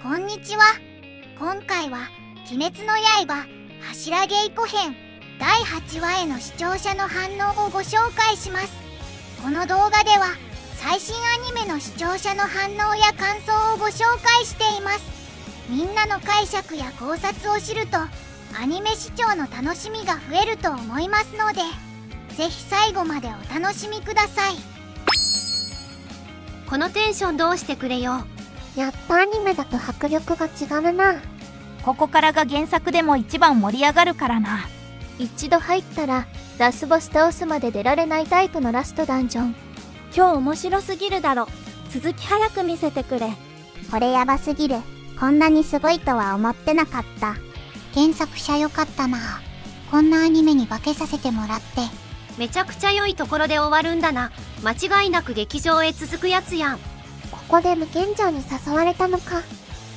こんにちは。今回は鬼滅の刃柱稽古編第8話への視聴者の反応をご紹介します。この動画では最新アニメの視聴者の反応や感想をご紹介しています。みんなの解釈や考察を知るとアニメ視聴の楽しみが増えると思いますので、ぜひ最後までお楽しみください。このテンションどうしてくれよ。やっぱアニメだと迫力が違うな。ここからが原作でも一番盛り上がるからな。一度入ったらラスボス倒すまで出られないタイプのラストダンジョン。今日面白すぎるだろ。続き早く見せてくれ。これやばすぎる。こんなにすごいとは思ってなかった。原作者よかったな。こんなアニメに化けさせてもらって。めちゃくちゃ良いところで終わるんだな。間違いなく劇場へ続くやつやん。ここで無限城に誘われたのか。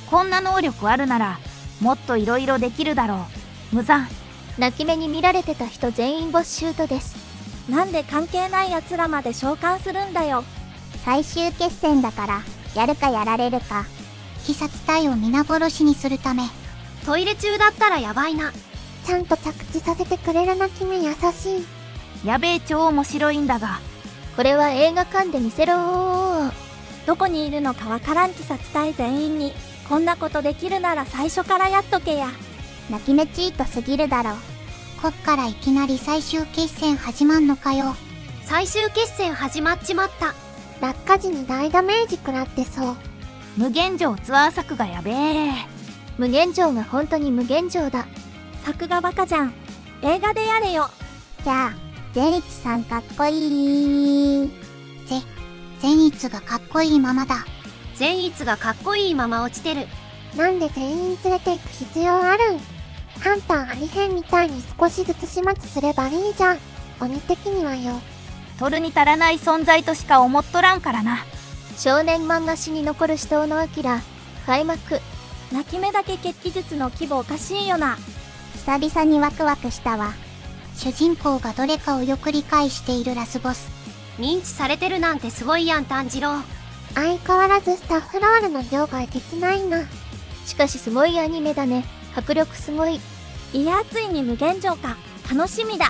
こんな能力あるならもっといろいろできるだろう。無残。泣き目に見られてた人全員没収とです。なんで関係ないやつらまで召喚するんだよ。最終決戦だからやるかやられるか。鬼殺隊を皆殺しにするため。トイレ中だったらやばいな。ちゃんと着地させてくれる泣き目優しい。やべえ、超面白いんだが。これは映画館で見せろー。どこにいるのかわからん鬼殺隊全員にこんなことできるなら最初からやっとけや。泣き目チートすぎるだろ。こっからいきなり最終決戦始まんのかよ。最終決戦始まっちまった。落下時に大ダメージ食らってそう。無限城ツアー作がやべえ。無限城が本当に無限城だ。作がバカじゃん。映画でやれよ。じゃあゼリツさんかっこいい。善逸がかっこいいままだ。善逸がかっこいいまま落ちてる。なんで全員連れて行く必要あるん。ハンターハリヘンみたいに少しずつ始末すればいいじゃん。鬼的にはよ。取るに足らない存在としか思っとらんからな。少年漫画史に残る死闘のアキラ開幕。泣き目だけ血気術の規模おかしいよな。久々にワクワクしたわ。主人公がどれかをよく理解しているラスボス。認知されてるなんてすごいやん炭治郎。相変わらずスタッフロールの量がえげつないな。しかしすごいアニメだね。迫力すごい。いやついに無限城か。楽しみだ。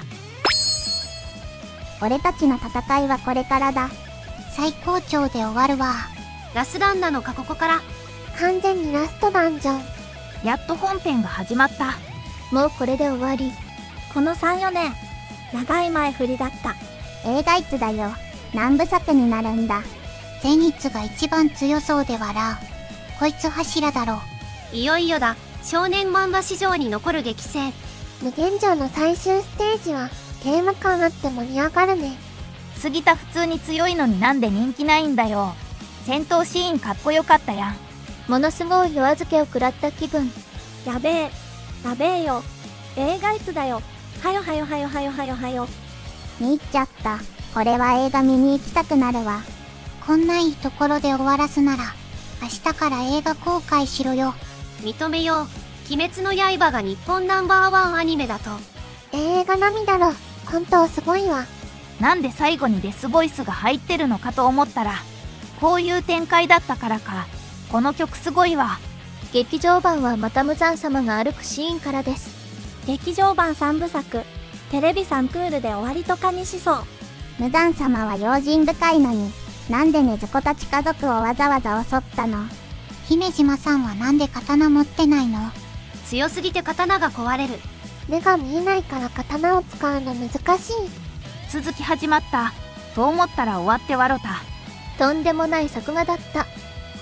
俺たちの戦いはこれからだ。最高潮で終わるわ。ラスダンなのかここから。完全にラストダンジョン。やっと本編が始まった。もうこれで終わり。この3、4年長い前振りだった。映画いつだよ。何部作になるんだ。善逸が一番強そうで笑う。こいつ柱だろう。いよいよだ。少年漫画史上に残る激戦。無限城の最終ステージはゲーム感あって盛り上がるね。杉田普通に強いのになんで人気ないんだよ。戦闘シーンかっこよかったやん。ものすごい夜預けを食らった気分。やべえやべえよ。映画いつだよ。はよはよはよはよはよはよ。見入っちゃった。これは映画見に行きたくなるわ。こんないいところで終わらすなら明日から映画公開しろよ。認めよう。鬼滅の刃が日本ナンバーワンアニメだと。映画並みだろ。本当すごいわ。なんで最後にデスボイスが入ってるのかと思ったらこういう展開だったからか。この曲すごいわ。劇場版はまた無惨様が歩くシーンからです。劇場版3部作テレビ3クールで終わりとかにしそう。無惨様は用心深いのになんで禰豆子たち家族をわざわざ襲ったの。姫島さんはなんで刀持ってないの。強すぎて刀が壊れる。目が見えないから刀を使うの難しい。続き始まったと思ったら終わって笑た。とんでもない作画だった。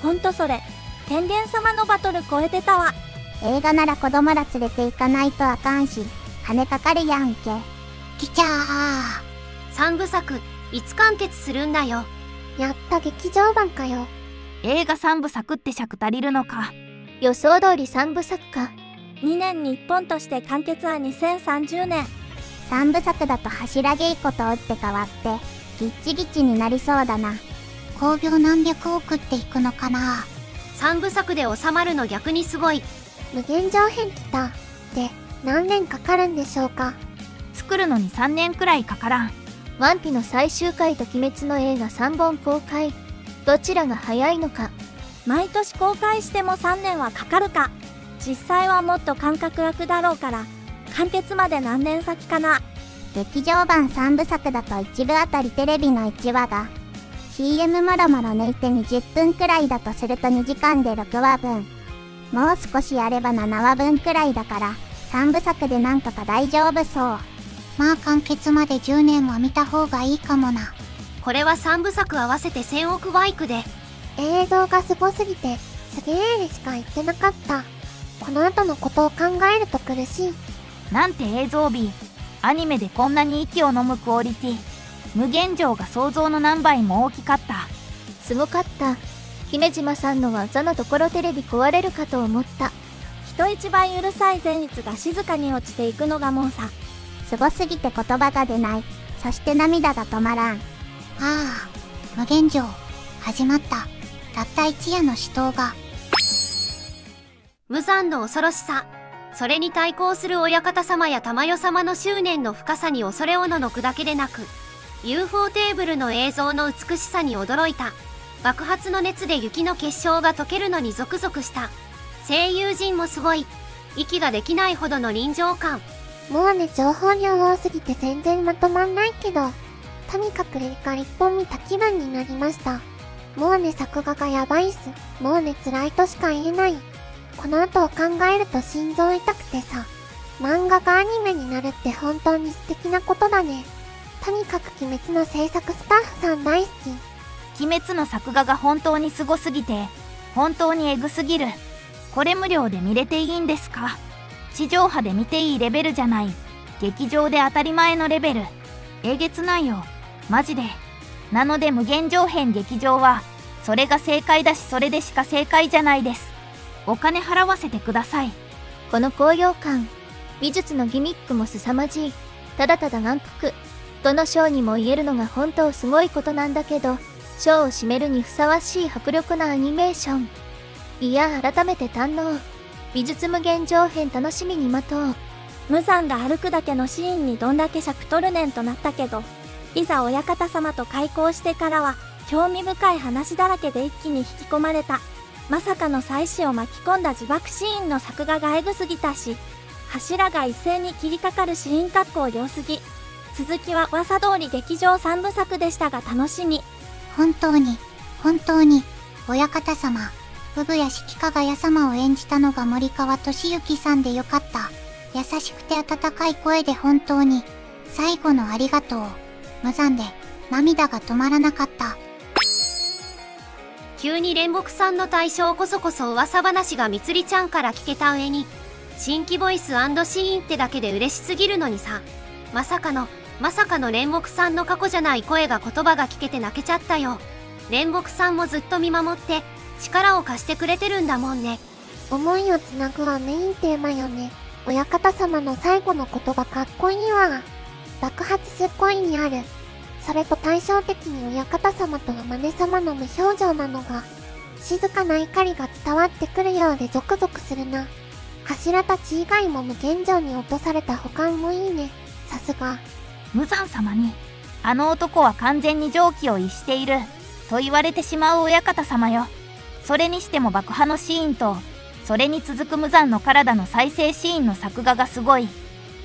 ほんとそれ天元様のバトル超えてたわ。映画なら子供ら連れて行かないとあかんし金かかるやんけ。きちゃー。3部作いつ完結するんだよ。やった劇場版かよ。映画3部作って尺足りるのか。予想通り3部作か。2年に1本として完結は2030年。3部作だと柱稽古と打って変わってギッチギチになりそうだな。興行何百億っていくのかな。3部作で収まるの逆にすごい。無限城編来た。で何年かかるんでしょうか。作るのに3年くらいかからん。ワンピの最終回と鬼滅の映画3本公開。どちらが早いのか。毎年公開しても3年はかかるか。実際はもっと間隔空くだろうから、完結まで何年先かな。劇場版3部作だと1部あたりテレビの1話が CM もろもろ抜いて20分くらいだとすると2時間で6話分。もう少しやれば7話分くらいだから3部作でなんとか大丈夫そう。まあ完結まで10年は見た方がいいかもな。これは3部作合わせて1000億バイクで。映像がすごすぎて、すげーしか言ってなかった。この後のことを考えると苦しい。なんて映像美。アニメでこんなに息を飲むクオリティ。無限城が想像の何倍も大きかった。すごかった。姫島さんの技のところテレビ壊れるかと思った。人一倍うるさい旋律が静かに落ちていくのがもうさ。すごすぎて言葉が出ない。そして涙が止まらん。ああ、無限城、始まった。たった一夜の死闘が。無残の恐ろしさ。それに対抗する親方様や玉代様の執念の深さに恐れおののくだけでなく、UFO テーブルの映像の美しさに驚いた。爆発の熱で雪の結晶が溶けるのにゾクゾクした。声優陣もすごい。息ができないほどの臨場感。もうね、情報量多すぎて全然まとまんないけど、とにかく映画一本見た気分になりました。もうね、作画がやばいっす。もうね、辛いとしか言えない。この後を考えると心臓痛くてさ、漫画がアニメになるって本当に素敵なことだね。とにかく鬼滅の制作スタッフさん大好き。鬼滅の作画が本当にすごすぎて、本当にエグすぎる。これ無料で見れていいんですか？地上波で見ていいレベルじゃない。劇場で当たり前のレベル。えげつないよ。マジで。なので無限上編劇場は、それが正解だしそれでしか正解じゃないです。お金払わせてください。この高揚感、美術のギミックも凄まじい。ただただ眼福。どのショーにも言えるのが本当すごいことなんだけど、ショーを締めるにふさわしい迫力なアニメーション。いや、改めて堪能。美術無限上編楽しみに待とう。無惨が歩くだけのシーンにどんだけ尺取るねんとなったけど、いざ親方様と開口してからは興味深い話だらけで一気に引き込まれた。まさかの妻子を巻き込んだ自爆シーンの作画がエグすぎたし、柱が一斉に切りかかるシーン格好良すぎ。続きは噂通り劇場3部作でしたが楽しみ。本当に、親方様、産谷式加賀谷様を演じたのが森川俊之さんでよかった。優しくて温かい声で本当に、最後のありがとう。無残で、涙が止まらなかった。急に煉獄さんの対象こそこそ噂話がみつりちゃんから聞けた上に、新規ボイス&シーンってだけで嬉しすぎるのにさ、まさかの煉獄さんの過去じゃない声が言葉が聞けて泣けちゃったよ。煉獄さんもずっと見守って力を貸してくれてるんだもんね。思いをつなぐはメインテーマよね。親方様の最後の言葉かっこいいわ。爆発すっごいにある。それと対照的に親方様とはマネ様の無表情なのが、静かな怒りが伝わってくるようでゾクゾクするな。柱たち以外も無限城に落とされた保管もいいね。さすが。無惨様に、あの男は完全に常軌を逸している、と言われてしまう親方様よ。それにしても爆破のシーンと、それに続く無惨の体の再生シーンの作画がすごい。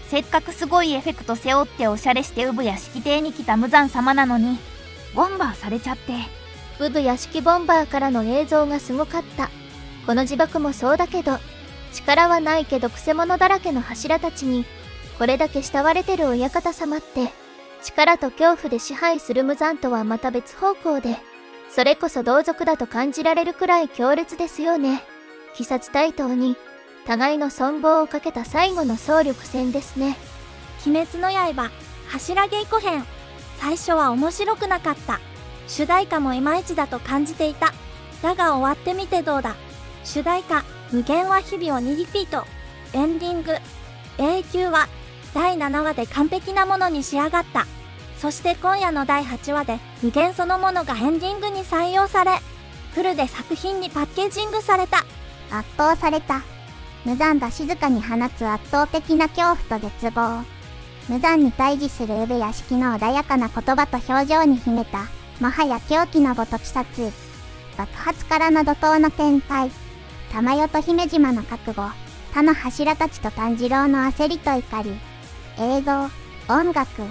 せっかくすごいエフェクト背負っておしゃれして産谷式邸に来た無惨様なのに、ボンバーされちゃって。産谷式ボンバーからの映像がすごかった。この自爆もそうだけど、力はないけどクセ者だらけの柱たちに、これだけ慕われてる親方様って、力と恐怖で支配する無惨とはまた別方向で、それこそ同族だと感じられるくらい強烈ですよね。鬼殺隊頭に、互いの存亡をかけた最後の総力戦ですね。鬼滅の刃、柱稽古編。最初は面白くなかった。主題歌もいまいちだと感じていた。だが終わってみてどうだ。主題歌、無限は日々を2リピート。エンディング、永久は、第7話で完璧なものに仕上がった。そして今夜の第8話で無限そのものがエンディングに採用され、フルで作品にパッケージングされた。圧倒された。無残が静かに放つ圧倒的な恐怖と絶望。無残に対峙する産谷式の穏やかな言葉と表情に秘めた、もはや狂気のごとき殺意。爆発からの怒涛の展開、玉代と姫島の覚悟、他の柱たちと炭治郎の焦りと怒り、映像、音楽、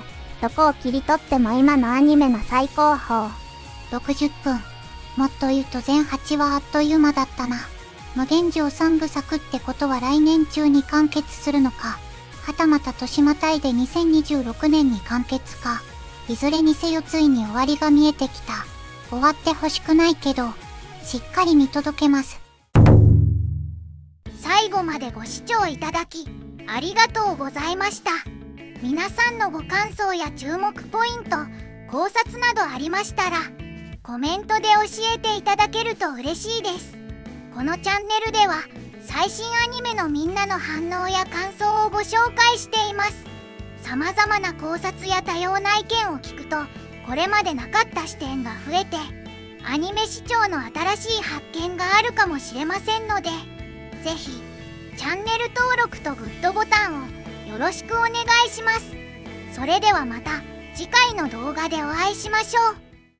どこを切り取っても今のアニメの最高峰。60分。もっと言うと全8話あっという間だったな。無限城3部作ってことは来年中に完結するのか、はたまた年またいで2026年に完結か。いずれにせよついに終わりが見えてきた。終わってほしくないけど、しっかり見届けます。最後までご視聴いただき、ありがとうございました。皆さんのご感想や注目ポイント、考察などありましたら、コメントで教えていただけると嬉しいです。このチャンネルでは、最新アニメのみんなの反応や感想をご紹介しています。様々な考察や多様な意見を聞くと、これまでなかった視点が増えて、アニメ視聴の新しい発見があるかもしれませんので、ぜひ、チャンネル登録とグッドボタンをよろしくお願いします。それではまた次回の動画でお会いしましょう。